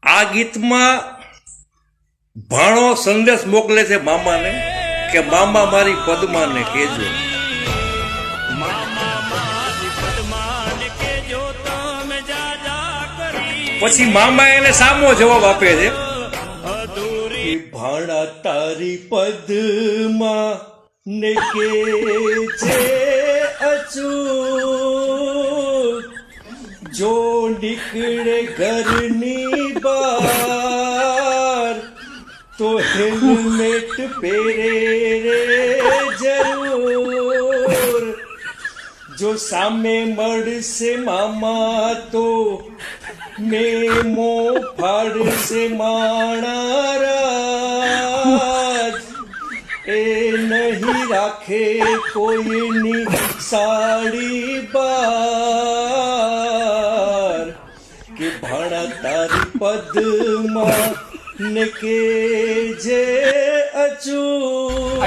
આ ગીતમાં ભાણો સંદેશ મોકલે છે મામાને કે મામા મારી પદ્માને કહેજો. પછી મામા એને સામો જવાબ આપે છે, ભાણા તારી પદ્મા ને કે છે અચૂક, જો નીકળે ઘરની બહાર તો હેલ્મેટ પહેરે રે જરૂર, જો સામે મળશે મામા તો મેમો ફાડશે માણારાજ, એ નહીં રાખે કોઈની સાડી બાર, કે ભાણા તારી પદ્મા ને કે જે અચૂક.